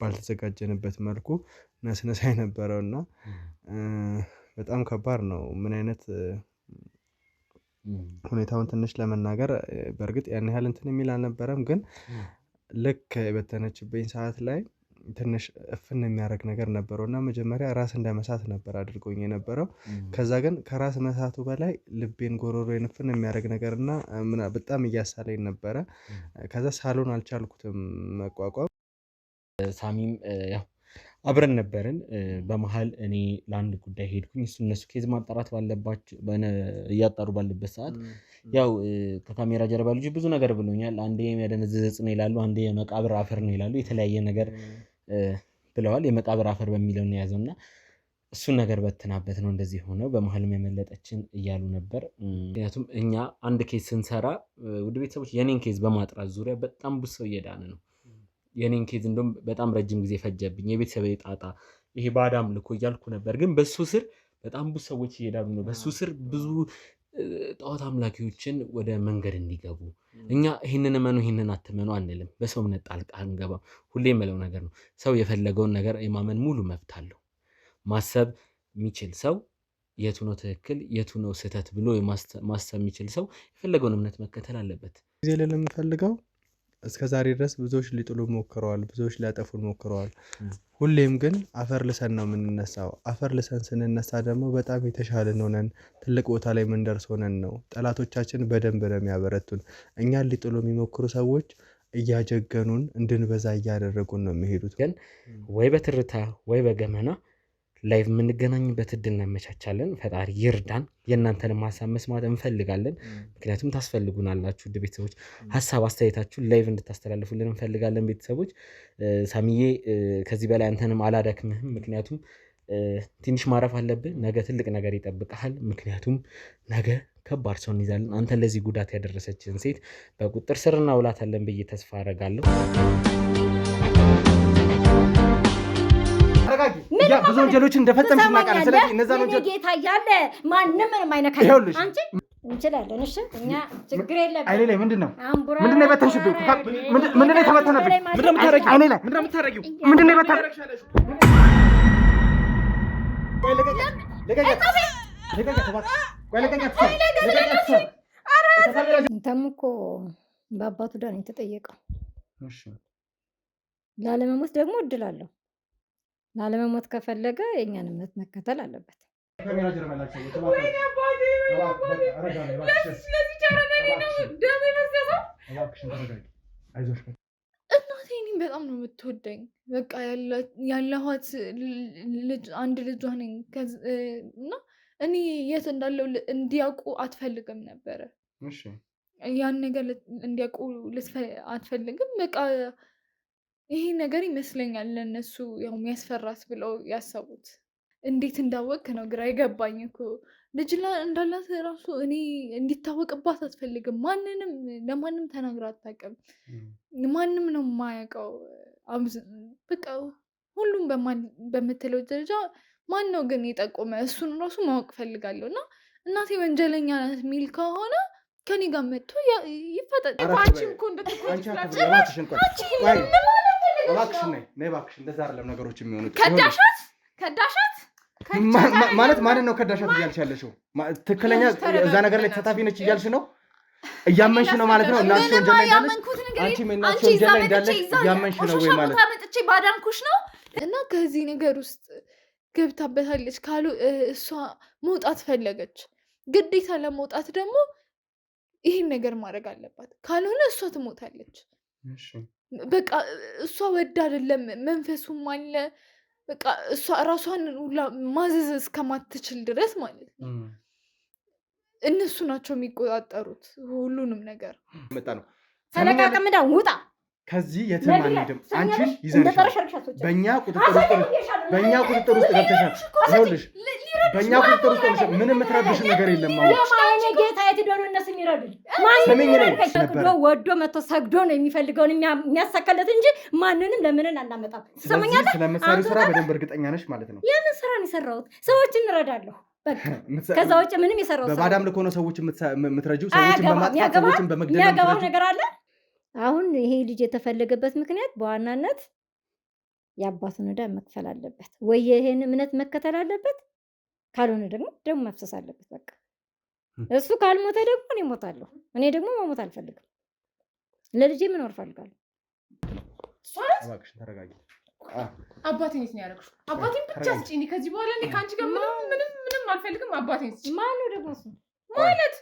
ባልተዘጋጀንበት መልኩ ነስነሳይ ነበረውና በጣም ከባድ ነው። ምን አይነት ሁኔታውን ትንሽ ለመናገር በርግጥ ያን ያህል እንትን የሚል አልነበረም። ግን ልክ የበተነችብኝ ሰዓት ላይ ትንሽ እፍን የሚያደርግ ነገር ነበረው እና መጀመሪያ ራስ እንደመሳት ነበር አድርጎኝ የነበረው። ከዛ ግን ከራስ መሳቱ በላይ ልቤን ጎሮሮዬን እፍን የሚያደርግ ነገር እና በጣም እያሳለኝ ነበረ። ከዛ ሳሎን አልቻልኩትም መቋቋም። ሳሚም ያው አብረን ነበርን። በመሃል እኔ ለአንድ ጉዳይ ሄድኩኝ። እነሱ ኬዝ ማጣራት ባለባቸው እያጣሩ ባለበት ሰዓት ያው ከካሜራ ጀርባ ልጅ ብዙ ነገር ብሎኛል። አንዴ የሚያደነዝዝ ዕፅ ነው ይላሉ፣ አንዴ የመቃብር አፈር ነው ይላሉ። የተለያየ ነገር ብለዋል። የመቃብር አፈር በሚለው ነው የያዘውና እሱን ነገር በትናበት ነው እንደዚህ ሆነው። በመሃልም የመለጠችን እያሉ ነበር። ምክንያቱም እኛ አንድ ኬዝ ስንሰራ ውድ ቤተሰቦች የኔን ኬዝ በማጥራት ዙሪያ በጣም ብዙ ሰው እየዳነ ነው። የኔን ኬዝ እንደውም በጣም ረጅም ጊዜ ፈጀብኝ። የቤተሰብ ጣጣ ይሄ ባዳም ልኮ እያልኩ ነበር። ግን በሱ ስር በጣም ብዙ ሰዎች እየዳኑ ነው። በሱ ስር ብዙ ጣዖት አምላኪዎችን ወደ መንገድ እንዲገቡ እኛ ይህንን እመኑ ይህንን አትመኑ አንልም። በሰው እምነት ጣልቃ አንገባም። ሁሌ የምለው ነገር ነው። ሰው የፈለገውን ነገር የማመን ሙሉ መብት አለው። ማሰብ የሚችል ሰው የቱ ነው ትክክል የቱ ነው ስህተት ብሎ ማሰብ የሚችል ሰው የፈለገውን እምነት መከተል አለበት። ጊዜ ላይ ለምፈልገው እስከ ዛሬ ድረስ ብዙዎች ሊጥሉ ሞክረዋል፣ ብዙዎች ሊያጠፉን ሞክረዋል። ሁሌም ግን አፈር ልሰን ነው የምንነሳው። አፈር ልሰን ስንነሳ ደግሞ በጣም የተሻለን ሆነን ትልቅ ቦታ ላይ ምንደርስ ሆነን ነው። ጠላቶቻችን በደንብ ነው የሚያበረቱን። እኛን ሊጥሉ የሚሞክሩ ሰዎች እያጀገኑን እንድንበዛ እያደረጉን ነው የሚሄዱት። ግን ወይ በትርታ ወይ በገመና ላይቭ የምንገናኝበት እድል እናመቻቻለን። ፈጣሪ ይርዳን። የእናንተንም ሀሳብ መስማት እንፈልጋለን። ምክንያቱም ታስፈልጉናላችሁ። ውድ ቤተሰቦች ሀሳብ አስተያየታችሁን ላይቭ እንድታስተላልፉልን እንፈልጋለን። ቤተሰቦች ሳሚዬ ከዚህ በላይ አንተንም አላደክምህም። ምክንያቱም ትንሽ ማረፍ አለብህ። ነገ ትልቅ ነገር ይጠብቀሃል። ምክንያቱም ነገ ከባድ ሰው እንይዛለን። አንተ ለዚህ ጉዳት ያደረሰችን ሴት በቁጥጥር ስር እናውላታለን ብዬ ተስፋ አደርጋለሁ። ብዙ ወንጀሎችን እንደፈጸምሽ እናውቃለን። ስለዚህ እነዛን ወንጀል ጌታ እያለ ማንም ምንም አይነካም። አንቺ እንችላለን። እሺ እኛ ችግር የለብንም። አይኔ ላይ ምንድነው የበተንሽብኝ? ምንድነው የተበተነብኝ? ምንድነው የምታረጊው? አይኔ ላይ ምንድነው የምታረጊው? ምንድነው የበተንሽው? እንተም እኮ በአባቱ ዳን የተጠየቀው ላለመሞት ደግሞ እድል አለው። ላለመሞት ከፈለገ የእኛን እምነት መከተል አለበት። እናቴ እኔን በጣም ነው የምትወደኝ። በቃ ያለኋት አንድ ልጇ ነኝ እና እኔ የት እንዳለው እንዲያውቁ አትፈልግም ነበረ። ያን ነገር እንዲያውቁ አትፈልግም። በቃ ይሄ ነገር ይመስለኛል ለነሱ ያው የሚያስፈራት ብለው ያሰቡት። እንዴት እንዳወቅ ነው ግራ የገባኝ እኮ። ልጅ እንዳላት ራሱ እኔ እንዲታወቅባት አትፈልግም። ለማንም ተናግራ አታውቅም። ማንም ነው የማያውቀው። በቃ ሁሉም በምትለው ደረጃ ማን ነው ግን የጠቆመ? እሱን ራሱ ማወቅ ፈልጋለሁ። እና እናቴ ወንጀለኛ ናት የሚል ከሆነ ከኔ ጋር መጥቶ ይፈጠጥ። እባክሽን ነይ እባክሽ። እንደዛ አይደለም ነገሮች የሚሆኑት። ከዳሻት ማለት ማንን ነው ከዳሻት እያልሽ ያለሽው? ትክክለኛ እዛ ነገር ላይ ተሳታፊ ነች እያልሽ ነው? እያመንሽ ነው ማለት ነው? እናትሽ ወንጀል ላይ እንዳለች አንቺ እናትሽ ወንጀል ላይ እንዳለች እያመንሽ ነው ወይ ማለት ነው? መጥቼ ባዳንኩሽ ነው። እና ከዚህ ነገር ውስጥ ገብታበታለች ካሉ እሷ መውጣት ፈለገች። ግዴታ ለመውጣት ደግሞ ይህን ነገር ማድረግ አለባት። ካልሆነ እሷ ትሞታለች። በቃ እሷ ወድ አይደለም፣ መንፈሱም አለ። በቃ እሷ ራሷን ማዘዝ እስከማትችል ድረስ ማለት ነው። እነሱ ናቸው የሚቆጣጠሩት ሁሉንም ነገር። መጣ ነው ተለቃቀምዳ ውጣ ከዚህ የትም አንሄድም። አንቺን ይዘንሻል። በእኛ ቁጥጥር ውስጥ ገብተሻል። ይኸውልሽ በእኛ ቁጥጥር ውስጥ ገብተሻል። ምንም የምትረብሽ ነገር የለም። ማን ጌታ የትደሩ እነሱ የሚረዱኝ ማን ወዶ መጥቶ ሰግዶ ነው የሚፈልገውን የሚያሳካለት እንጂ ማንንም ለምንን አናመጣም። ትሰማኛለህ? ስለምትሰሪው ስራ በደንብ እርግጠኛ ነሽ ማለት ነው? የምን ስራ ነው የሰራሁት? ሰዎችን እንረዳለሁ። በቃ ከዛ ውጭ ምንም የሰራሁት በባዳም ልኮ ነው ሰዎች የምትረጂው። ሰዎችን በማጥፋት ሰዎችን በመግደል የሚያገባው ነገር አለ። አሁን ይሄ ልጅ የተፈለገበት ምክንያት በዋናነት የአባቱን ዕዳ መክፈል አለበት ወይ ይሄን እምነት መከተል አለበት፣ ካልሆነ ደግሞ ደሙ መፍሰስ አለበት። በቃ እሱ ካልሞተ ደግሞ እኔ እሞታለሁ። እኔ ደግሞ መሞት አልፈልግም። ለልጄ መኖር እፈልጋለሁ። እባክሽን ተረጋጊ። አባቴን የት ነው ያደረግሽው? አባቴን ብቻ ስጪኝ። ከዚህ በኋላ እኔ ከአንቺ ጋር ምንም አልፈልግም። አባቴን ስጪኝ። ማነው ደግሞ እሱ ማለት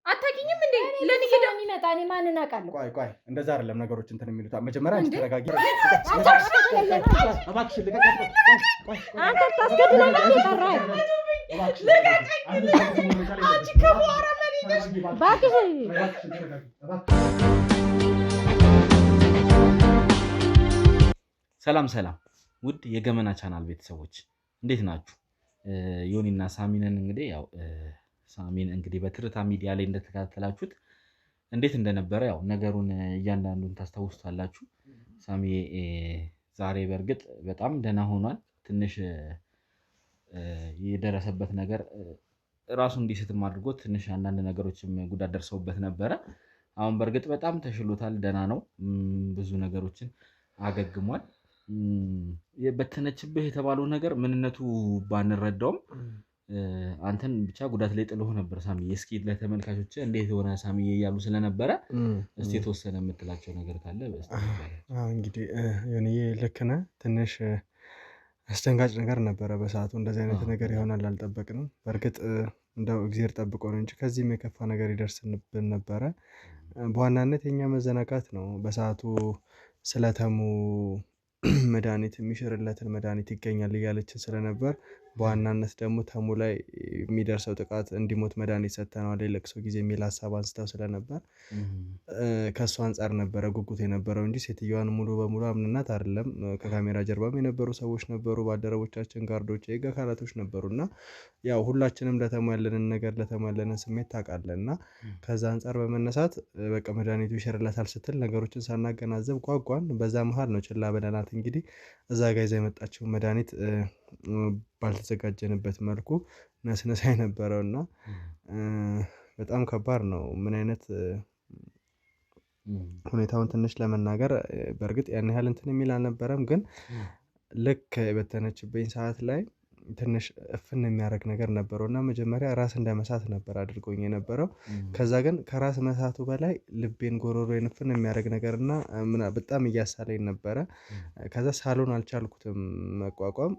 አታውቂኝም እንዴ? ለኔ ሄዳ የሚመጣ እኔ ማንን አውቃለሁ? ቆይ እንደዛ አይደለም ነገሮች እንትን የሚሉት። መጀመሪያ አንቺ ተረጋጊ። እባክሽን ልቀቂኝ። አንተ ታስገድለኛለህ የጠራኸኝ? አንቺ ከበኋላ መሪ ነሽ። እባክሽ ሰላም ውድ የገመና ቻናል ቤተሰቦች እንዴት ናችሁ? ዮኒና ሳሚነን እንግዲህ ያው ሳሚን እንግዲህ በትርታ ሚዲያ ላይ እንደተከታተላችሁት እንዴት እንደነበረ ያው ነገሩን እያንዳንዱን ታስታውሱታላችሁ። ሳሚ ዛሬ በእርግጥ በጣም ደህና ሆኗል። ትንሽ የደረሰበት ነገር ራሱ እንዲስትም አድርጎ ትንሽ አንዳንድ ነገሮችም ጉዳት ደርሰውበት ነበረ። አሁን በእርግጥ በጣም ተሽሎታል፣ ደህና ነው። ብዙ ነገሮችን አገግሟል። በተነችብህ የተባለው ነገር ምንነቱ ባንረዳውም አንተን ብቻ ጉዳት ላይ ጥሎህ ነበር ሳሚ። እስኪ ለተመልካቾች እንዴት ሆነ ሳሚ እያሉ ስለነበረ እስቲ የተወሰነ የምትላቸው ነገር ካለ እንግዲህ ዮኒዬ ልክ ነህ። ትንሽ አስደንጋጭ ነገር ነበረ በሰዓቱ። እንደዚህ አይነት ነገር ይሆናል አልጠበቅንም። በእርግጥ እንደው እግዚአብሔር ጠብቆ ነው እንጂ ከዚህም የከፋ ነገር ይደርስብን ነበረ። በዋናነት የኛ መዘናጋት ነው። በሰዓቱ ስለተሙ መድኃኒት የሚሽርለትን መድኃኒት ይገኛል እያለችን ስለነበር በዋናነት ደግሞ ተሙ ላይ የሚደርሰው ጥቃት እንዲሞት መድኃኒት ሰጥተነዋል የለቅሶ ጊዜ የሚል ሀሳብ አንስተው ስለነበር ከእሱ አንጻር ነበረ ጉጉት የነበረው እንጂ ሴትዮዋን ሙሉ በሙሉ አምንናት አይደለም። ከካሜራ ጀርባም የነበሩ ሰዎች ነበሩ፣ ባልደረቦቻችን፣ ጋርዶች፣ የህግ አካላቶች ነበሩ እና ያው ሁላችንም ለተሙ ያለንን ነገር ለተሙ ያለንን ስሜት ታውቃለህ እና ከዛ አንጻር በመነሳት በቃ መድኃኒቱ ይሽርለታል ስትል ነገሮችን ሳናገናዘብ ጓጓን። በዛ መሀል ነው ችላ ብለናት እንግዲህ እዛ ጋ ይዛ የመጣችውን መድኃኒት ባልተዘጋጀንበት መልኩ ነስነሳ የነበረው እና በጣም ከባድ ነው። ምን አይነት ሁኔታውን ትንሽ ለመናገር በእርግጥ ያን ያህል እንትን የሚል አልነበረም፣ ግን ልክ የበተነችብኝ ሰዓት ላይ ትንሽ እፍን የሚያደርግ ነገር ነበረው እና መጀመሪያ ራስ እንደ መሳት ነበር አድርጎኝ የነበረው። ከዛ ግን ከራስ መሳቱ በላይ ልቤን ጎሮሮዬን እፍን የሚያደርግ ነገር እና በጣም እያሳለኝ ነበረ። ከዛ ሳሎን አልቻልኩትም መቋቋም።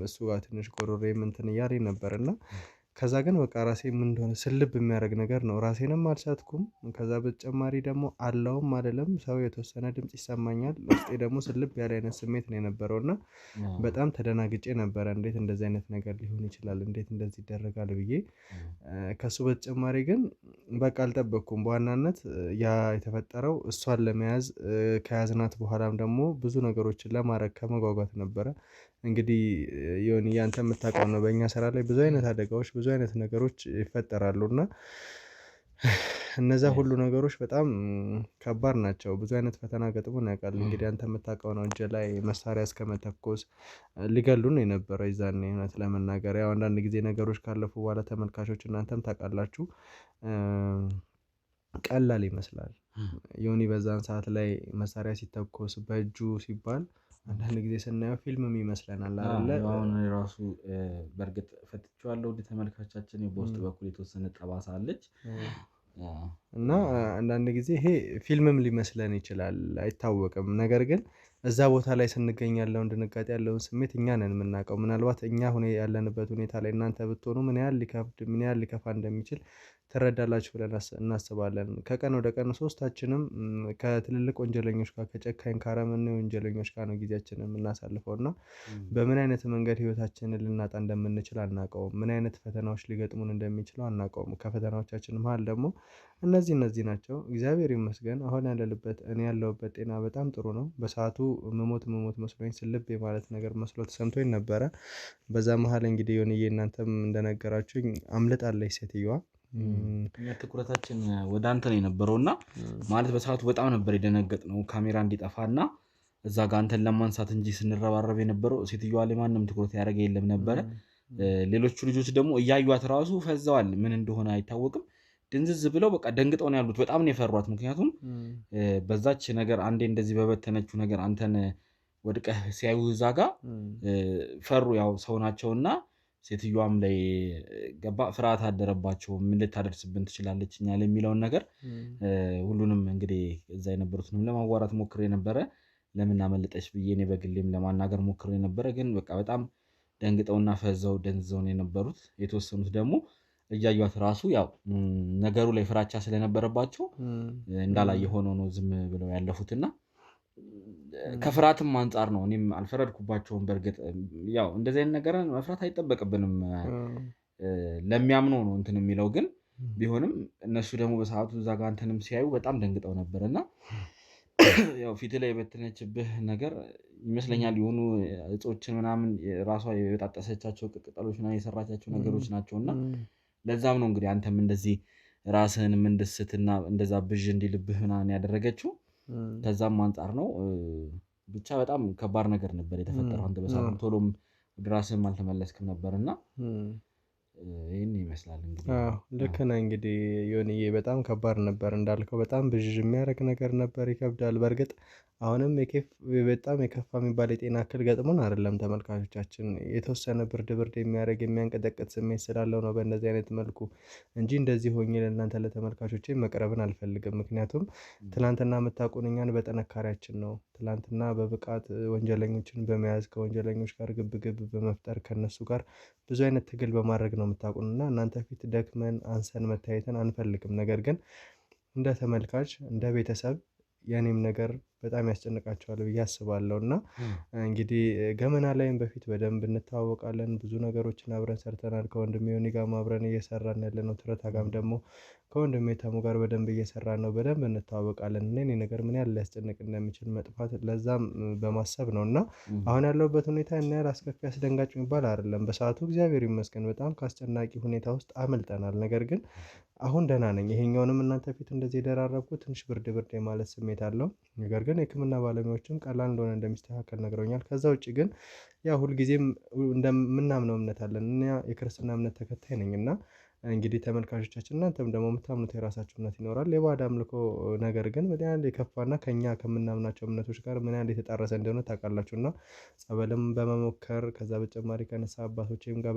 እሱ ጋር ትንሽ ጎሮሮዬም እንትን እያለኝ ነበር እና ከዛ ግን በቃ ራሴ ምን እንደሆነ ስልብ የሚያደርግ ነገር ነው። ራሴንም አልሳትኩም። ከዛ በተጨማሪ ደግሞ አላውም አይደለም ሰው የተወሰነ ድምጽ ይሰማኛል። ውስጤ ደግሞ ስልብ ያለ አይነት ስሜት ነው የነበረው እና በጣም ተደናግጬ ነበረ። እንዴት እንደዚህ አይነት ነገር ሊሆን ይችላል? እንዴት እንደዚህ ይደረጋል ብዬ። ከሱ በተጨማሪ ግን በቃ አልጠበቅኩም። በዋናነት ያ የተፈጠረው እሷን ለመያዝ ከያዝናት በኋላም ደግሞ ብዙ ነገሮችን ለማድረግ ከመጓጓት ነበረ። እንግዲህ ዮኒ ያንተ የምታውቀው ነው፣ በእኛ ስራ ላይ ብዙ አይነት አደጋዎች ብዙ አይነት ነገሮች ይፈጠራሉ እና እነዛ ሁሉ ነገሮች በጣም ከባድ ናቸው። ብዙ አይነት ፈተና ገጥሞን ያውቃል። እንግዲህ አንተ የምታውቀው ነው፣ እጅ ላይ መሳሪያ እስከመተኮስ ሊገሉን የነበረው ይዛኔ። እውነት ለመናገር ያው አንዳንድ ጊዜ ነገሮች ካለፉ በኋላ ተመልካቾች እናንተም ታውቃላችሁ ቀላል ይመስላል። ዮኒ በዛን ሰዓት ላይ መሳሪያ ሲተኮስ በእጁ ሲባል አንዳንድ ጊዜ ስናየው ፊልምም ይመስለናል አይደለ? አሁን ራሱ በእርግጥ ፈትቼዋለሁ። ወደ ተመልካቻችን በውስጥ በኩል የተወሰነ ጠባሳ አለች እና አንዳንድ ጊዜ ይሄ ፊልምም ሊመስለን ይችላል፣ አይታወቅም። ነገር ግን እዛ ቦታ ላይ ስንገኝ ያለውን ድንጋጤ ያለውን ስሜት እኛ ነን የምናውቀው። ምናልባት እኛ ያለንበት ሁኔታ ላይ እናንተ ብትሆኑ ምን ያህል ሊከብድ ምን ያህል ሊከፋ እንደሚችል ትረዳላችሁ ብለን እናስባለን። ከቀን ወደ ቀን ሶስታችንም ከትልልቅ ወንጀለኞች ጋር ከጨካኝ ከአረመኔ ወንጀለኞች ጋር ነው ጊዜያችንን የምናሳልፈው እና በምን አይነት መንገድ ህይወታችንን ልናጣ እንደምንችል አናውቀውም። ምን አይነት ፈተናዎች ሊገጥሙን እንደሚችሉ አናውቀውም። ከፈተናዎቻችን መሀል ደግሞ እነዚህ ናቸው። እግዚአብሔር ይመስገን አሁን ያለንበት እኔ ያለሁበት ጤና በጣም ጥሩ ነው። በሰዓቱ መሞት መስሎኝ ስልብ የማለት ነገር መስሎ ተሰምቶኝ ነበረ። በዛ መሀል እንግዲህ ዮኒዬ እናንተም እንደነገራችሁኝ አምልጣለች ሴትዮዋ። ትኩረታችን ወደ አንተ ነው የነበረው እና ማለት በሰዓቱ በጣም ነበር የደነገጥነው። ካሜራ እንዲጠፋና እዛ ጋር አንተን ለማንሳት እንጂ ስንረባረብ የነበረው ሴትዮዋ ላይ ማንም ትኩረት ያደረገ የለም ነበረ። ሌሎቹ ልጆች ደግሞ እያዩት ራሱ ፈዘዋል። ምን እንደሆነ አይታወቅም። ድንዝዝ ብለው በቃ ደንግጠው ነው ያሉት። በጣም ነው የፈሯት። ምክንያቱም በዛች ነገር አንዴ እንደዚህ በበተነችው ነገር አንተን ወድቀህ ሲያዩ እዛ ጋ ፈሩ። ያው ሰው ናቸውና ሴትዮዋም ላይ ገባ ፍርሃት አደረባቸው። ምን ልታደርስብን ትችላለች እኛ ላይ የሚለውን ነገር ሁሉንም እንግዲህ እዛ የነበሩትንም ለማዋራት ሞክሬ ነበረ። ለምን አመለጠች ብዬ እኔ በግሌም ለማናገር ሞክሬ ነበረ። ግን በቃ በጣም ደንግጠውና ፈዘው ደንዝዘው ነው የነበሩት። የተወሰኑት ደግሞ እያዩት ራሱ ያው ነገሩ ላይ ፍራቻ ስለነበረባቸው እንዳላየ ሆኖ ነው ዝም ብለው ያለፉትና ከፍርሃትም አንጻር ነው። እኔም አልፈረድኩባቸውም። በእርግጥ ያው እንደዚህ አይነት ነገር መፍራት አይጠበቅብንም። ለሚያምነው ነው እንትን የሚለው ግን ቢሆንም እነሱ ደግሞ በሰዓቱ እዛ ጋር እንትንም ሲያዩ በጣም ደንግጠው ነበርና ያው ፊት ላይ የበተነችብህ ነገር ይመስለኛል የሆኑ እጾችን ምናምን ራሷ የበጣጠሰቻቸው ቅጠሎች ምናምን የሰራቻቸው ነገሮች ናቸውና ለዛም ነው እንግዲህ አንተም እንደዚህ ራስህንም እንድስትና እንደዛ ብዥ እንዲልብህ ምናምን ያደረገችው። ከዛም አንጻር ነው። ብቻ በጣም ከባድ ነገር ነበር የተፈጠረው። አንተ በሰዓቱ ቶሎም ወደ ራስህም አልተመለስክም ነበርና ይሄን ይመስላል እንግዲህ። ልክ ነህ። እንግዲህ ዮኒዬ በጣም ከባድ ነበር እንዳልከው፣ በጣም ብዥ የሚያደርግ ነገር ነበር። ይከብዳል። በእርግጥ አሁንም በጣም የከፋ የሚባል የጤና እክል ገጥሞን አይደለም ተመልካቾቻችን። የተወሰነ ብርድ የሚያደርግ የሚያንቀጠቅጥ ስሜት ስላለው ነው በእንደዚህ አይነት መልኩ እንጂ እንደዚህ ሆኜ ለእናንተ ለተመልካቾቼ መቅረብን አልፈልግም። ምክንያቱም ትናንትና የምታውቁን እኛን በጥንካሬያችን ነው። ትናንትና በብቃት ወንጀለኞችን በመያዝ ከወንጀለኞች ጋር ግብ በመፍጠር ከነሱ ጋር ብዙ አይነት ትግል በማድረግ ነው የምታውቁን እና እናንተ ፊት ደክመን አንሰን መታየትን አንፈልግም። ነገር ግን እንደ ተመልካች እንደ ቤተሰብ የኔም ነገር በጣም ያስጨንቃቸዋል ብዬ አስባለሁ እና እንግዲህ ገመና ላይም በፊት በደንብ እንተዋወቃለን። ብዙ ነገሮችን አብረን ሰርተናል። ከወንድሜ ዮኒ ጋር አብረን እየሰራን ያለነው ትረታ ጋርም ደግሞ ከወንድሜ ተሙ ጋር በደንብ እየሰራን ነው። በደንብ እንተዋወቃለን እና እኔ ነገር ምን ያህል ሊያስጨንቅ እንደሚችል መጥፋት ለዛም በማሰብ ነው እና አሁን ያለሁበት ሁኔታ እና ያህል አስከፊ አስደንጋጭ የሚባል አይደለም። በሰዓቱ እግዚአብሔር ይመስገን በጣም ከአስጨናቂ ሁኔታ ውስጥ አመልጠናል። ነገር ግን አሁን ደህና ነኝ። ይሄኛውንም እናንተ ፊት እንደዚህ የደራረብኩት ትንሽ ብርድ የማለት ስሜት አለው። ነገር ግን የሕክምና ባለሙያዎችም ቀላል እንደሆነ እንደሚስተካከል ነግረውኛል። ከዛ ውጭ ግን ያው ሁልጊዜም እንደምናምነው እምነት አለን። እኔ የክርስትና እምነት ተከታይ ነኝ እና እንግዲህ ተመልካቾቻችን እናንተም ደግሞ የምታምኑት የራሳችሁ እምነት ይኖራል። የባዕድ አምልኮ ነገር ግን ምን ያህል የከፋና ከኛ ከምናምናቸው እምነቶች ጋር ምን ያህል የተጣረሰ እንደሆነ ታውቃላችሁ እና ጸበልም በመሞከር ከዛ በተጨማሪ ከንስሐ አባቶቼም ጋር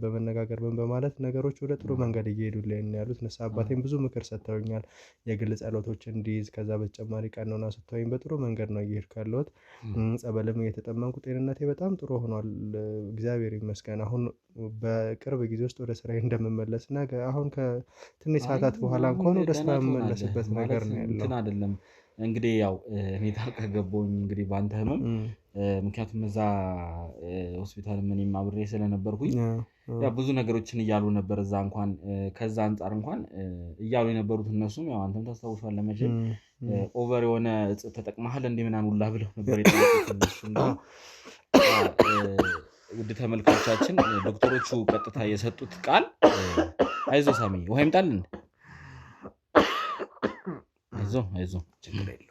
በመነጋገር ምን በማለት ነገሮች ወደ ጥሩ መንገድ እየሄዱልኝ ነው ያሉት። ንስሐ አባቴም ብዙ ምክር ሰጥተውኛል። የግል ጸሎቶች እንዲይዝ ከዛ በተጨማሪ ቀኖና ሰጥተውኝ በጥሩ መንገድ ነው እየሄድኩ ያለሁት። ጸበልም እየተጠመንኩ ጤንነቴ በጣም ጥሩ ሆኗል። እግዚአብሔር ይመስገን። አሁን በቅርብ ጊዜ ውስጥ ወደ ስራዬ እንደምመለስ ነገ አሁን ከትንሽ ሰዓታት በኋላ እንኳን ወደ ስራ የምመለስበት ነገር ነው ያለው። እንትን አይደለም እንግዲህ ያው እኔ ጣልቃ ገባሁኝ እንግዲህ በአንተ ህመም። ምክንያቱም እዛ ሆስፒታል እኔም አብሬ ስለነበርኩኝ ያው ብዙ ነገሮችን እያሉ ነበር እዛ እንኳን ከዛ አንጻር እንኳን እያሉ የነበሩት እነሱም ያው አንተም ታስታውሻለህ መቼም ኦቨር የሆነ እጽ ተጠቅመሃል እንደ ምናምን ሁላ ብለው ነበር የጠየቁት እነሱ እንደውም ውድ ተመልካቾቻችን ዶክተሮቹ ቀጥታ የሰጡት ቃል አይዞ ሳሚ ውሃ ይምጣልን፣ አይዞ ችግር የለውም።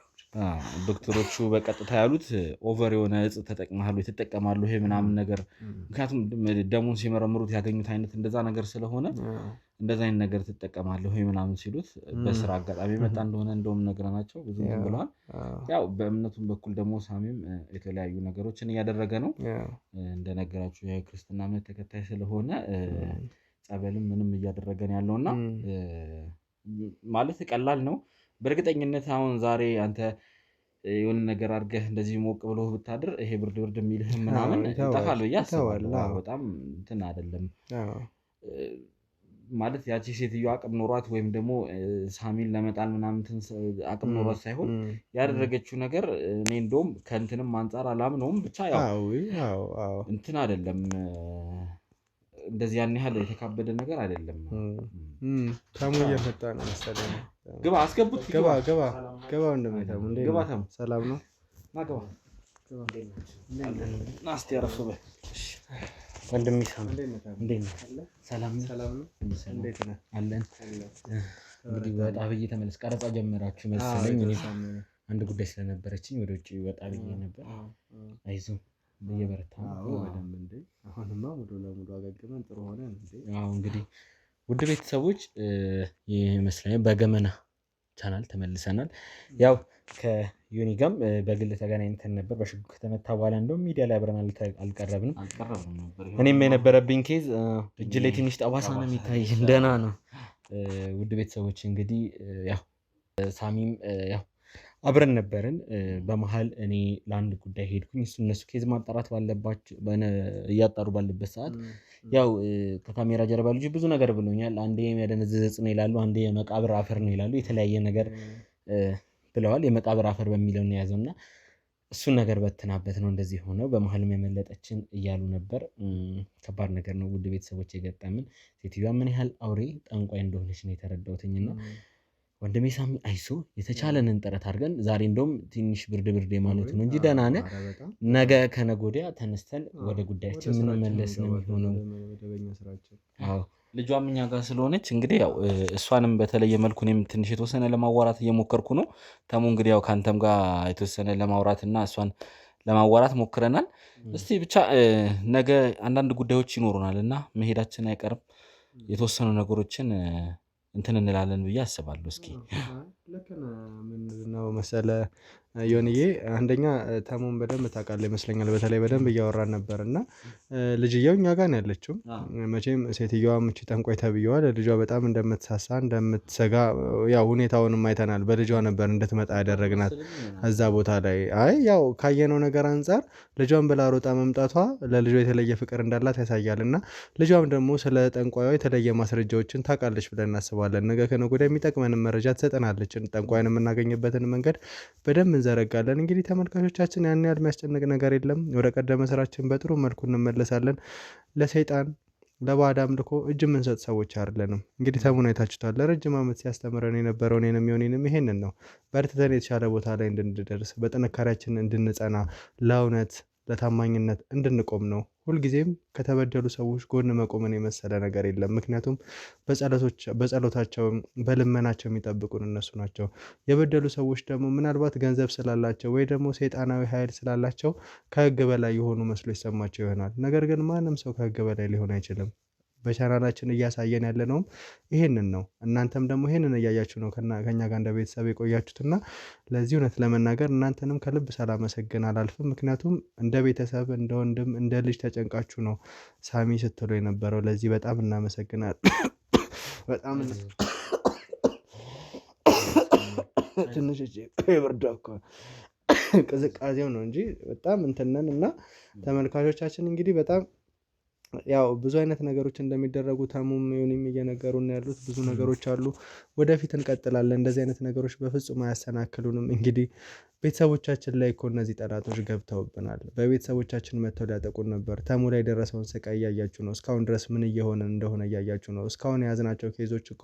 ዶክተሮቹ በቀጥታ ያሉት ኦቨር የሆነ እጽ ተጠቅመሃል ወይ ትጠቀማሉ ይሄ ምናምን ነገር። ምክንያቱም ደሙን ሲመረምሩት ያገኙት አይነት እንደዛ ነገር ስለሆነ እንደዛ አይነት ነገር ትጠቀማለህ ወይ ምናምን ሲሉት በስራ አጋጣሚ መጣ እንደሆነ እንደውም ነግረናቸው ብዙ ብለዋል። ያው በእምነቱም በኩል ደግሞ ሳሚም የተለያዩ ነገሮችን እያደረገ ነው እንደነገራችሁ የክርስትና እምነት ተከታይ ስለሆነ ጸበልም ምንም እያደረገ ነው ያለውና ማለት ቀላል ነው። በእርግጠኝነት አሁን ዛሬ አንተ የሆነ ነገር አድርገህ እንደዚህ ሞቅ ብሎ ብታድር ይሄ ብርድ የሚልህ ምናምን ይጠፋል ብዬ አስባለሁ። በጣም እንትን አይደለም ማለት ያቺ ሴትዮ አቅም ኖሯት ወይም ደግሞ ሳሚን ለመጣል ምናምን አቅም ኖሯት ሳይሆን ያደረገችው ነገር እኔ እንደውም ከእንትንም አንጻር አላምነውም። ብቻ ያው እንትን አይደለም እንደዚህ ያን ያህል የተካበደ ነገር አይደለም። ታሙ እየመጣ ነው መሰለኝ። ግባ አስገቡት። ግባ እንደምታሙ ግባ ታሙ ሰላም ነው። ና ግባ ና እስቲ አረፍ በል ወንድሜ ሳሚ እንዴት ነህ? ሰላም ነው። እንዴት ነህ? አለን እንግዲህ ወጣ ብዬ ተመለስ። ቀረጻ ጀመራችሁ መሰለኝ። እኔ አንድ ጉዳይ ስለነበረችኝ ወደ ውጭ ወጣ ብዬ ነበር። አይዞህ እየበረታ ነው በደንብ እንዴ። አሁንማ ሙሉ ለሙሉ አገግመን ጥሩ ሆነ እንዴ። አዎ እንግዲህ ውድ ቤተሰቦች ይህ ይመስለኛል በገመና ቻናል ተመልሰናል። ያው ከዮኒ ጋርም በግል ተገናኝተን ነበር። በሽጉጥ ከተመታ በኋላ እንደውም ሚዲያ ላይ አብረን አልቀረብንም። እኔም የነበረብኝ ኬዝ እጅ ላይ ትንሽ ጠባሳ ነው የሚታይ፣ ደህና ነው። ውድ ቤተሰቦች እንግዲህ ያው ሳሚም ያው አብረን ነበርን። በመሀል እኔ ለአንድ ጉዳይ ሄድኩኝ። እነሱ ኬዝ ማጣራት ባለባቸው እያጣሩ ባለበት ሰዓት ያው ከካሜራ ጀርባ ልጅ ብዙ ነገር ብሎኛል። አንዴ የሚያደነዝዝ ዕፅ ነው ይላሉ፣ አንዴ የመቃብር አፈር ነው ይላሉ። የተለያየ ነገር ብለዋል። የመቃብር አፈር በሚለው ነው የያዘው እና እሱን ነገር በትናበት ነው እንደዚህ ሆነው። በመሀልም የመለጠችን እያሉ ነበር። ከባድ ነገር ነው ውድ ቤተሰቦች የገጠምን። ሴትዮዋ ምን ያህል አውሬ ጠንቋይ እንደሆነች ነው የተረዳሁትኝና ወንድሜ ሳሚ አይዞ፣ የተቻለንን ጥረት አድርገን ዛሬ እንደውም ትንሽ ብርድ የማለቱ ነው እንጂ ደህና ነህ። ነገ ከነገ ወዲያ ተነስተን ወደ ጉዳያችን የምንመለስ ነው የሚሆነው። አዎ ልጇም እኛ ጋር ስለሆነች እንግዲህ ያው እሷንም በተለየ መልኩ እኔም ትንሽ የተወሰነ ለማዋራት እየሞከርኩ ነው። ተሙ እንግዲህ ያው ከአንተም ጋር የተወሰነ ለማውራት እና እሷን ለማዋራት ሞክረናል። እስቲ ብቻ ነገ አንዳንድ ጉዳዮች ይኖሩናል እና መሄዳችን አይቀርም። የተወሰኑ ነገሮችን እንትን እንላለን ብዬ አስባለሁ። እስኪ ልክ ነው መሰለህ ዮኒዬ፣ አንደኛ ተሙን በደንብ ታውቃለህ ይመስለኛል። በተለይ በደንብ እያወራን ነበር እና ልጅየው እኛ ጋር ነው ያለችው። መቼም ሴትዮዋ ምቺ ጠንቋይ ተብዬዋ ለልጇ በጣም እንደምትሳሳ እንደምትሰጋ ያው ሁኔታውንም አይተናል። በልጇ ነበር እንድትመጣ ያደረግናት እዛ ቦታ ላይ። አይ ያው ካየነው ነገር አንጻር ልጇን ብላ ሮጣ መምጣቷ ለልጇ የተለየ ፍቅር እንዳላት ያሳያል እና ልጇም ደግሞ ስለ ጠንቋዩ የተለየ ማስረጃዎችን ታውቃለች ብለን እናስባለን። ነገ ከነገ ወዲያ የሚጠቅመንን መረጃ ትሰጠናለች። ጠንቋይን የምናገኝበትን መንገድ በደንብ እንዘረጋለን። እንግዲህ ተመልካቾቻችን ያን ያህል የሚያስጨንቅ ነገር የለም። ወደ ቀደመ ስራችን በጥሩ መልኩ እንመለሳለን። ለሰይጣን ለባዕድ አምልኮ እጅ የምንሰጥ ሰዎች አይደለንም። እንግዲህ ተሙን አይታችኋል። ለረጅም ዓመት ሲያስተምረን የነበረው እኔንም ዮኒንም ይሄንን ነው። በርትተን የተሻለ ቦታ ላይ እንድንደርስ፣ በጥንካሬያችን እንድንጸና፣ ለእውነት ለታማኝነት እንድንቆም ነው። ሁልጊዜም ከተበደሉ ሰዎች ጎን መቆምን የመሰለ ነገር የለም። ምክንያቱም በጸሎታቸው በልመናቸው የሚጠብቁን እነሱ ናቸው። የበደሉ ሰዎች ደግሞ ምናልባት ገንዘብ ስላላቸው ወይ ደግሞ ሰይጣናዊ ኃይል ስላላቸው ከሕግ በላይ የሆኑ መስሎ ይሰማቸው ይሆናል። ነገር ግን ማንም ሰው ከሕግ በላይ ሊሆን አይችልም። በቻናላችን እያሳየን ያለነውም ይሄንን ነው። እናንተም ደግሞ ይሄንን እያያችሁ ነው ከኛ ጋር እንደ ቤተሰብ የቆያችሁትና ለዚህ እውነት ለመናገር እናንተንም ከልብ ሳላመሰግን አላልፍም። ምክንያቱም እንደ ቤተሰብ እንደ ወንድም እንደ ልጅ ተጨንቃችሁ ነው ሳሚ ስትሉ የነበረው። ለዚህ በጣም እናመሰግናል። በጣም ትንሽ የብርድ እኮ ቅዝቃዜው ነው እንጂ በጣም እንትነን እና ተመልካቾቻችን እንግዲህ በጣም ያው ብዙ አይነት ነገሮች እንደሚደረጉ ተሙም ዮኒም እየነገሩን ያሉት ብዙ ነገሮች አሉ። ወደፊት እንቀጥላለን። እንደዚህ አይነት ነገሮች በፍጹም አያሰናክሉንም። እንግዲህ ቤተሰቦቻችን ላይ እኮ እነዚህ ጠላቶች ገብተውብናል። በቤተሰቦቻችን መጥተው ሊያጠቁን ነበር። ተሙ ላይ የደረሰውን ስቃይ እያያችሁ ነው። እስካሁን ድረስ ምን እየሆነ እንደሆነ እያያችሁ ነው። እስካሁን የያዝናቸው ኬዞች እኮ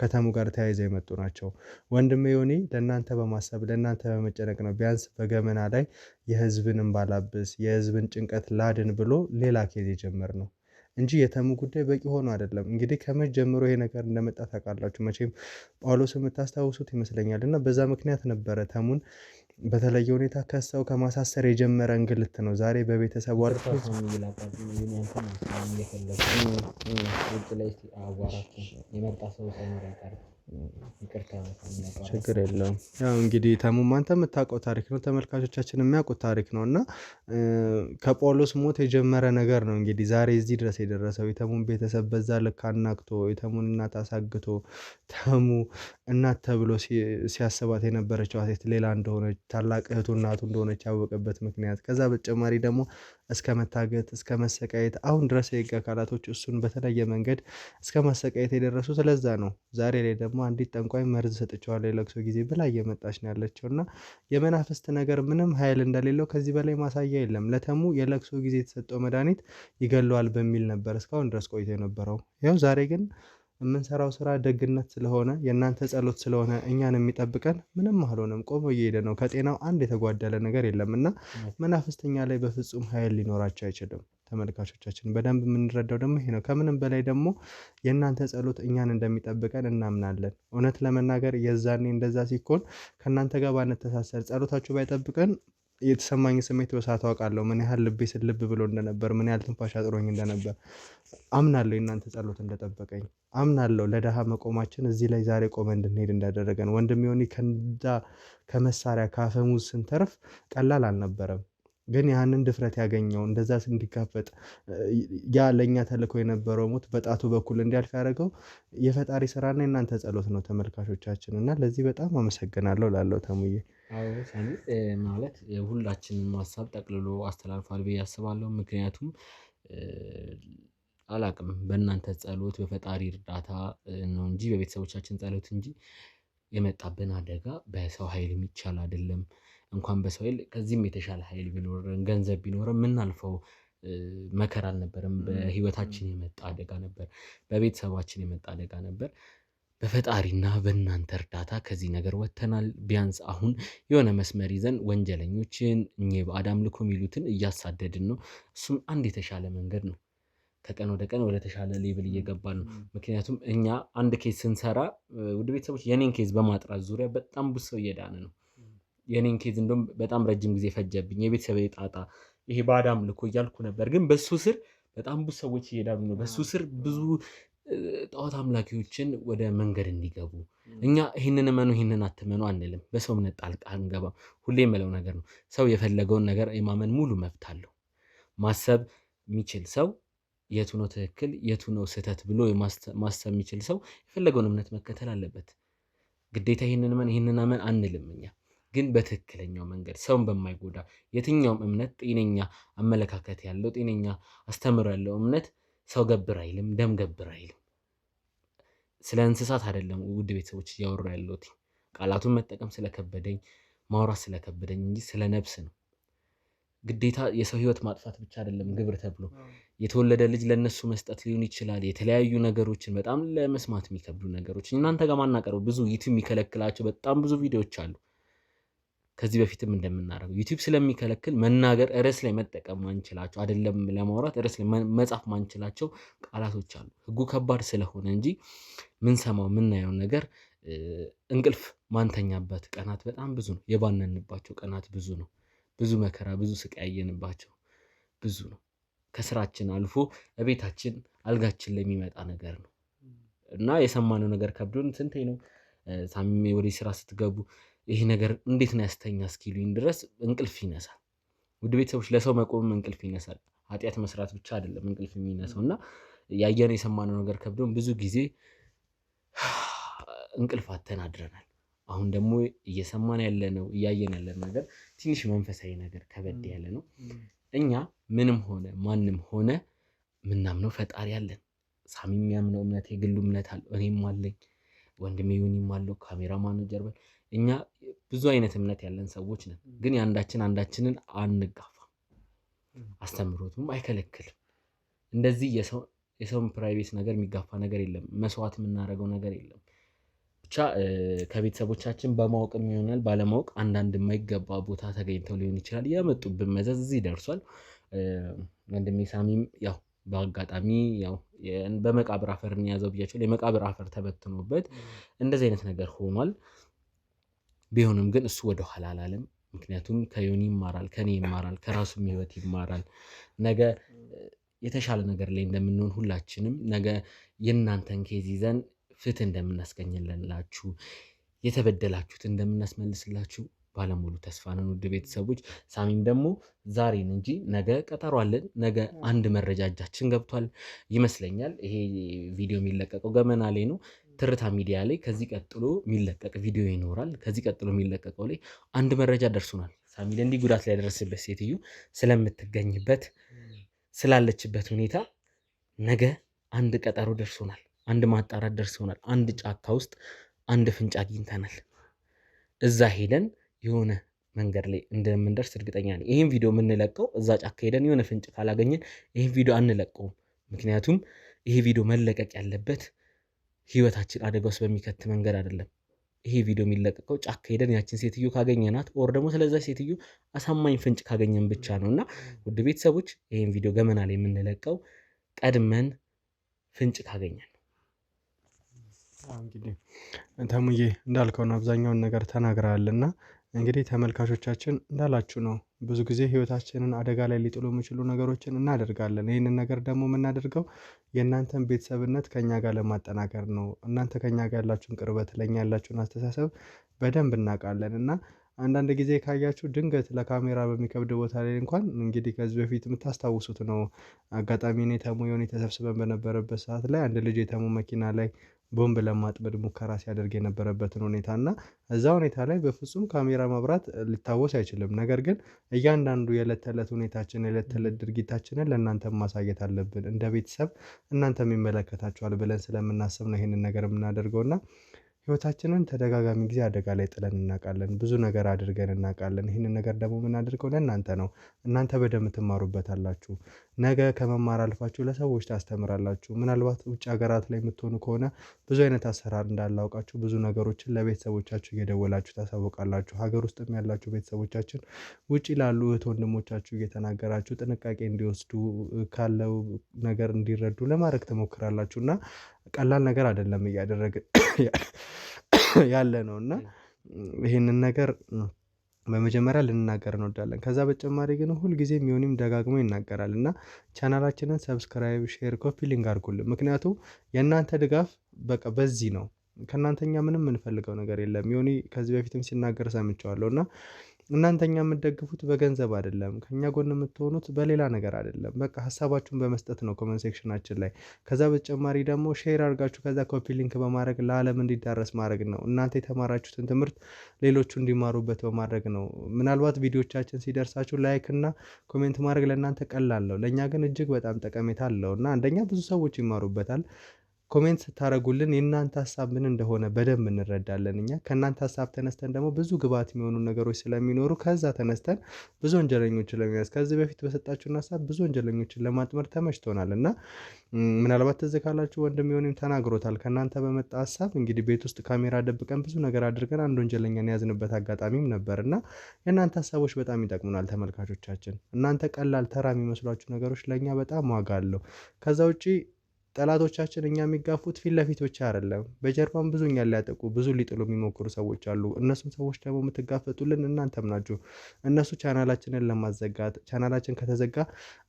ከተሙ ጋር ተያይዘው የመጡ ናቸው። ወንድሜ ዮኒ ለእናንተ በማሰብ ለእናንተ በመጨነቅ ነው ቢያንስ በገመና ላይ የህዝብን እንባላብስ የህዝብን ጭንቀት ላድን ብሎ ሌላ ኬዝ የጀመርነው እንጂ የተሙ ጉዳይ በቂ ሆኖ አይደለም። እንግዲህ ከመቼ ጀምሮ ይሄ ነገር እንደመጣ ታውቃላችሁ። መቼም ጳውሎስ የምታስታውሱት ይመስለኛል እና በዛ ምክንያት ነበረ ተሙን በተለየ ሁኔታ ከሰው ከማሳሰር የጀመረ እንግልት ነው ዛሬ በቤተሰቡ ችግር የለውም። ያው እንግዲህ ተሙም አንተ የምታውቀው ታሪክ ነው፣ ተመልካቾቻችን የሚያውቁት ታሪክ ነው እና ከጳውሎስ ሞት የጀመረ ነገር ነው እንግዲህ ዛሬ እዚህ ድረስ የደረሰው። የተሙን ቤተሰብ በዛ ልክ አናግቶ የተሙን እናት አሳግቶ ተሙ እናት ተብሎ ሲያስባት የነበረችው ሴት ሌላ እንደሆነች ታላቅ እህቱ እናቱ እንደሆነች ያወቀበት ምክንያት፣ ከዛ በተጨማሪ ደግሞ እስከ መታገት እስከ መሰቃየት አሁን ድረስ የህግ አካላቶች እሱን በተለየ መንገድ እስከ ማሰቃየት የደረሱ ስለዛ ነው። ዛሬ ላይ ደግሞ አንዲት ጠንቋይ መርዝ ሰጥቼዋለሁ የለቅሶ ጊዜ ብላ እየመጣች ነው ያለችው እና የመናፍስት ነገር ምንም ኃይል እንደሌለው ከዚህ በላይ ማሳያ የለም። ለተሙ የለቅሶ ጊዜ የተሰጠው መድኃኒት ይገለዋል በሚል ነበር እስካሁን ድረስ ቆይቶ የነበረው። ያው ዛሬ ግን የምንሰራው ስራ ደግነት ስለሆነ የእናንተ ጸሎት ስለሆነ እኛን የሚጠብቀን ምንም አልሆነም፣ ቆሞ እየሄደ ነው። ከጤናው አንድ የተጓደለ ነገር የለም እና መናፍስተኛ ላይ በፍጹም ኃይል ሊኖራቸው አይችልም። ተመልካቾቻችን በደንብ የምንረዳው ደግሞ ይሄ ነው። ከምንም በላይ ደግሞ የእናንተ ጸሎት እኛን እንደሚጠብቀን እናምናለን። እውነት ለመናገር የዛኔ እንደዛ ሲኮን ከእናንተ ጋር ባንተሳሰር ጸሎታችሁ ባይጠብቀን የተሰማኝ ስሜት በሰዓቱ አውቃለሁ። ምን ያህል ልቤ ስልብ ብሎ እንደነበር፣ ምን ያህል ትንፋሽ አጥሮኝ እንደነበር አምናለሁ። የእናንተ ጸሎት እንደጠበቀኝ አምናለሁ። ለደሃ መቆማችን እዚህ ላይ ዛሬ ቆመ እንድንሄድ እንዳደረገን ወንድም ዮኒ ከመሳሪያ ከአፈሙዝ ስንተርፍ ቀላል አልነበረም። ግን ያንን ድፍረት ያገኘው እንደዛ እንዲጋፈጥ ያ ለእኛ ተልኮ የነበረው ሞት በጣቱ በኩል እንዲያልፍ ያደረገው የፈጣሪ ስራና የእናንተ ጸሎት ነው ተመልካቾቻችን። እና ለዚህ በጣም አመሰግናለሁ ላለው ተሙዬ። አዎ ሳሚ ማለት ሁላችንም ሀሳብ ጠቅልሎ አስተላልፏል ብዬ አስባለሁ። ምክንያቱም አላቅም በእናንተ ጸሎት በፈጣሪ እርዳታ ነው እንጂ በቤተሰቦቻችን ጸሎት እንጂ የመጣብን አደጋ በሰው ኃይል የሚቻል አይደለም። እንኳን በሰው ኃይል ከዚህም የተሻለ ኃይል ቢኖረን ገንዘብ ቢኖረን የምናልፈው መከራ አልነበረም። በህይወታችን የመጣ አደጋ ነበር፣ በቤተሰባችን የመጣ አደጋ ነበር። በፈጣሪና በእናንተ እርዳታ ከዚህ ነገር ወጥተናል። ቢያንስ አሁን የሆነ መስመር ይዘን ወንጀለኞችን እኚህ ባዕድ አምልኮ የሚሉትን እያሳደድን ነው። እሱም አንድ የተሻለ መንገድ ነው። ከቀን ወደ ቀን ወደ ተሻለ ሌብል እየገባን ነው። ምክንያቱም እኛ አንድ ኬዝ ስንሰራ ውድ ቤተሰቦች የኔን ኬዝ በማጥራት ዙሪያ በጣም ብዙ ሰው እየዳነ ነው። የኔን ኬዝ እንደውም በጣም ረጅም ጊዜ ፈጀብኝ። የቤተሰብ ጣጣ ይሄ ባዕድ አምልኮ እያልኩ ነበር፣ ግን በሱ ስር በጣም ብዙ ሰዎች እየዳኑ ነው። በሱ ስር ብዙ ጣዖት አምላኪዎችን ወደ መንገድ እንዲገቡ እኛ ይህንን እመኑ ይህንን አትመኑ አንልም። በሰው እምነት ጣልቃ አንገባም። ሁሌ የምለው ነገር ነው። ሰው የፈለገውን ነገር የማመን ሙሉ መብት አለው። ማሰብ የሚችል ሰው የቱ ነው ትክክል የቱ ነው ስህተት ብሎ ማሰብ የሚችል ሰው የፈለገውን እምነት መከተል አለበት። ግዴታ ይህንን እመን ይህንን አመን አንልም። እኛ ግን በትክክለኛው መንገድ ሰውን በማይጎዳ የትኛውም እምነት ጤነኛ አመለካከት ያለው ጤነኛ አስተምሮ ያለው እምነት ሰው ገብር አይልም፣ ደም ገብር አይልም። ስለ እንስሳት አይደለም ውድ ቤተሰቦች እያወሩ ያለሁት፣ ቃላቱን መጠቀም ስለከበደኝ ማውራት ስለከበደኝ እንጂ ስለ ነፍስ ነው። ግዴታ የሰው ህይወት ማጥፋት ብቻ አይደለም ግብር ተብሎ የተወለደ ልጅ ለነሱ መስጠት ሊሆን ይችላል። የተለያዩ ነገሮችን በጣም ለመስማት የሚከብዱ ነገሮች እናንተ ጋር ማናቀረው ብዙ ዩቲዩብ የሚከለክላቸው በጣም ብዙ ቪዲዮዎች አሉ። ከዚህ በፊትም እንደምናደርገው ዩቲዩብ ስለሚከለክል መናገር ርዕስ ላይ መጠቀም ማንችላቸው አይደለም፣ ለማውራት ርዕስ ላይ መጻፍ ማንችላቸው ቃላቶች አሉ። ህጉ ከባድ ስለሆነ እንጂ ምንሰማው ምናየው ነገር እንቅልፍ ማንተኛበት ቀናት በጣም ብዙ ነው። የባነንባቸው ቀናት ብዙ ነው። ብዙ መከራ ብዙ ስቃይ ያየንባቸው ብዙ ነው። ከስራችን አልፎ እቤታችን አልጋችን ላይ የሚመጣ ነገር ነው እና የሰማነው ነገር ከብዶን ስንቴ ነው ሳሚ ወደ ስራ ስትገቡ ይሄ ነገር እንዴት ነው ያስተኛ እስኪሉኝ ድረስ እንቅልፍ ይነሳል። ውድ ቤተሰቦች ለሰው መቆም እንቅልፍ ይነሳል። ኃጢአት መስራት ብቻ አይደለም እንቅልፍ የሚነሳው እና ያየነው የሰማነው ነገር ከብዶን ብዙ ጊዜ እንቅልፍ አጥተን አድረናል። አሁን ደግሞ እየሰማን ያለነው እያየን ያለን ነገር ትንሽ መንፈሳዊ ነገር ከበድ ያለ ነው። እኛ ምንም ሆነ ማንም ሆነ ምናምነው ፈጣሪ አለን። ሳሚ የሚያምነው እምነት የግሉ እምነት አለው፣ እኔም አለኝ፣ ወንድሜ ዮኒም አለው፣ ካሜራማኑ ጀርባ እኛ ብዙ አይነት እምነት ያለን ሰዎች ነን። ግን የአንዳችን አንዳችንን አንጋፋም። አስተምሮቱም አይከለክልም። እንደዚህ የሰውን ፕራይቬት ነገር የሚጋፋ ነገር የለም። መስዋዕት የምናደርገው ነገር የለም። ብቻ ከቤተሰቦቻችን በማወቅም ይሆናል ባለማወቅ አንዳንድ የማይገባ ቦታ ተገኝተው ሊሆን ይችላል ያመጡብን መዘዝ እዚህ ደርሷል። ወንድሜ ሳሚም ያው በአጋጣሚ ያው በመቃብር አፈር እንያዘው ብያቸው የመቃብር አፈር ተበትኖበት እንደዚህ አይነት ነገር ሆኗል። ቢሆንም ግን እሱ ወደ ኋላ አላለም። ምክንያቱም ከዮኒ ይማራል፣ ከኔ ይማራል፣ ከራሱም ህይወት ይማራል። ነገ የተሻለ ነገር ላይ እንደምንሆን ሁላችንም ነገ የእናንተን ኬዝ ይዘን ፍትህ እንደምናስገኝላችሁ የተበደላችሁት እንደምናስመልስላችሁ ባለሙሉ ተስፋ ነን ውድ ቤተሰቦች። ሳሚም ደግሞ ዛሬን እንጂ ነገ ቀጠሮ አለን። ነገ አንድ መረጃ እጃችን ገብቷል ይመስለኛል። ይሄ ቪዲዮ የሚለቀቀው ገመና ላይ ነው፣ ትርታ ሚዲያ ላይ። ከዚህ ቀጥሎ የሚለቀቅ ቪዲዮ ይኖራል። ከዚህ ቀጥሎ የሚለቀቀው ላይ አንድ መረጃ ደርሶናል። ሳሚ ላይ እንዲህ ጉዳት ላይ ያደረሰበት ሴትዮ ስለምትገኝበት ስላለችበት ሁኔታ ነገ አንድ ቀጠሮ ደርሶናል። አንድ ማጣራት ደርሶናል። አንድ ጫካ ውስጥ አንድ ፍንጭ አግኝተናል። እዛ ሄደን የሆነ መንገድ ላይ እንደምንደርስ እርግጠኛ ነኝ። ይህን ቪዲዮ የምንለቀው እዛ ጫካ ሄደን የሆነ ፍንጭ ካላገኘን ይህን ቪዲዮ አንለቀውም። ምክንያቱም ይሄ ቪዲዮ መለቀቅ ያለበት ህይወታችን አደጋ ውስጥ በሚከት መንገድ አይደለም። ይሄ ቪዲዮ የሚለቀቀው ጫካ ሄደን ያችን ሴትዮ ካገኘናት ኦር ደግሞ ስለዛ ሴትዮ አሳማኝ ፍንጭ ካገኘን ብቻ ነው። እና ውድ ቤተሰቦች ይህን ቪዲዮ ገመና ላይ የምንለቀው ቀድመን ፍንጭ ካገኘን። እንግዲህ ተሙዬ እንዳልከው ነው፣ አብዛኛውን ነገር ተናግረሃል እና እንግዲህ ተመልካቾቻችን እንዳላችሁ ነው። ብዙ ጊዜ ህይወታችንን አደጋ ላይ ሊጥሉ የሚችሉ ነገሮችን እናደርጋለን። ይህንን ነገር ደግሞ የምናደርገው የእናንተን ቤተሰብነት ከእኛ ጋር ለማጠናከር ነው። እናንተ ከእኛ ጋር ያላችሁን ቅርበት፣ ለእኛ ያላችሁን አስተሳሰብ በደንብ እናውቃለን እና አንዳንድ ጊዜ ካያችሁ ድንገት ለካሜራ በሚከብድ ቦታ ላይ እንኳን እንግዲህ ከዚህ በፊት የምታስታውሱት ነው። አጋጣሚ እኔ ተሙ ዮኒ ተሰብስበን በነበረበት ሰዓት ላይ አንድ ልጅ የተሙ መኪና ላይ ቦምብ ለማጥመድ ሙከራ ሲያደርግ የነበረበትን ሁኔታ እና እዛ ሁኔታ ላይ በፍጹም ካሜራ ማብራት ሊታወስ አይችልም። ነገር ግን እያንዳንዱ የዕለት ተዕለት ሁኔታችን የዕለት ተዕለት ድርጊታችንን ለእናንተ ማሳየት አለብን። እንደ ቤተሰብ እናንተም ይመለከታችኋል ብለን ስለምናስብ ነው ይሄንን ነገር የምናደርገው እና ህይወታችንን ተደጋጋሚ ጊዜ አደጋ ላይ ጥለን እናውቃለን። ብዙ ነገር አድርገን እናውቃለን። ይህንን ነገር ደግሞ የምናደርገው ለእናንተ ነው። እናንተ በደንብ ትማሩበታላችሁ። ነገ ከመማር አልፋችሁ ለሰዎች ታስተምራላችሁ። ምናልባት ውጭ ሀገራት ላይ የምትሆኑ ከሆነ ብዙ አይነት አሰራር እንዳላውቃችሁ ብዙ ነገሮችን ለቤተሰቦቻችሁ እየደወላችሁ ታሳውቃላችሁ። ሀገር ውስጥም ያላችሁ ቤተሰቦቻችን ውጭ ላሉ እህት ወንድሞቻችሁ እየተናገራችሁ ጥንቃቄ እንዲወስዱ ካለው ነገር እንዲረዱ ለማድረግ ትሞክራላችሁ እና ቀላል ነገር አይደለም እያደረግን ያለ ነው እና ይሄንን ነገር በመጀመሪያ ልንናገር እንወዳለን። ከዛ በተጨማሪ ግን ሁልጊዜም ዮኒም ደጋግሞ ይናገራል እና ቻናላችንን ሰብስክራይብ፣ ሼር፣ ኮፒ ሊንክ አድርጉልን። ምክንያቱም የእናንተ ድጋፍ በቃ በዚህ ነው። ከእናንተኛ ምንም የምንፈልገው ነገር የለም። ዮኒ ከዚህ በፊትም ሲናገር ሰምቼዋለሁ እና እናንተኛ የምትደግፉት በገንዘብ አይደለም፣ ከኛ ጎን የምትሆኑት በሌላ ነገር አይደለም። በቃ ሀሳባችሁን በመስጠት ነው ኮመንት ሴክሽናችን ላይ። ከዛ በተጨማሪ ደግሞ ሼር አድርጋችሁ ከዛ ኮፒ ሊንክ በማድረግ ለዓለም እንዲዳረስ ማድረግ ነው። እናንተ የተማራችሁትን ትምህርት ሌሎቹ እንዲማሩበት በማድረግ ነው። ምናልባት ቪዲዮቻችን ሲደርሳችሁ ላይክ እና ኮሜንት ማድረግ ለእናንተ ቀላል ነው፣ ለእኛ ግን እጅግ በጣም ጠቀሜታ አለው እና አንደኛ ብዙ ሰዎች ይማሩበታል። ኮሜንት ስታደርጉልን የእናንተ ሀሳብ ምን እንደሆነ በደንብ እንረዳለን። እኛ ከእናንተ ሀሳብ ተነስተን ደግሞ ብዙ ግብዓት የሚሆኑ ነገሮች ስለሚኖሩ ከዛ ተነስተን ብዙ ወንጀለኞችን ለመያዝ ከዚህ በፊት በሰጣችሁን ሀሳብ ብዙ ወንጀለኞችን ለማጥመር ተመችቶናል እና ምናልባት ትዝ ካላችሁ ወንድም ዮኒም ተናግሮታል። ከእናንተ በመጣ ሀሳብ እንግዲህ ቤት ውስጥ ካሜራ ደብቀን ብዙ ነገር አድርገን አንድ ወንጀለኛን የያዝንበት አጋጣሚም ነበር እና የእናንተ ሀሳቦች በጣም ይጠቅሙናል ተመልካቾቻችን። እናንተ ቀላል ተራ የሚመስሏችሁ ነገሮች ለእኛ በጣም ዋጋ አለው። ከዛ ውጪ ጠላቶቻችን እኛ የሚጋፉት ፊት ለፊት ብቻ አይደለም፣ በጀርባም ብዙ እኛን ሊያጠቁ ብዙ ሊጥሉ የሚሞክሩ ሰዎች አሉ። እነሱም ሰዎች ደግሞ የምትጋፈጡልን እናንተም ናችሁ። እነሱ ቻናላችንን ለማዘጋት ቻናላችን ከተዘጋ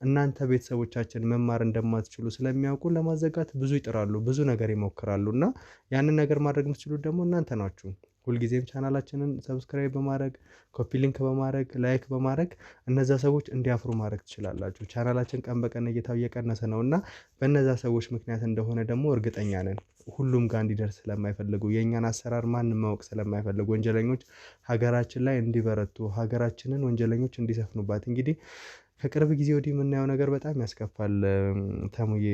እናንተ ቤተሰቦቻችን መማር እንደማትችሉ ስለሚያውቁ ለማዘጋት ብዙ ይጥራሉ፣ ብዙ ነገር ይሞክራሉ እና ያንን ነገር ማድረግ የምትችሉት ደግሞ እናንተ ናችሁ። ሁልጊዜም ቻናላችንን ሰብስክራይብ በማድረግ ኮፒ ሊንክ በማድረግ ላይክ በማድረግ እነዛ ሰዎች እንዲያፍሩ ማድረግ ትችላላችሁ። ቻናላችን ቀን በቀን እይታው እየቀነሰ ነው እና በእነዛ ሰዎች ምክንያት እንደሆነ ደግሞ እርግጠኛ ነን። ሁሉም ጋር እንዲደርስ ስለማይፈልጉ የእኛን አሰራር ማንም ማወቅ ስለማይፈልጉ ወንጀለኞች ሀገራችን ላይ እንዲበረቱ ሀገራችንን ወንጀለኞች እንዲሰፍኑባት እንግዲህ ከቅርብ ጊዜ ወዲህ የምናየው ነገር በጣም ያስከፋል። ተሙዬ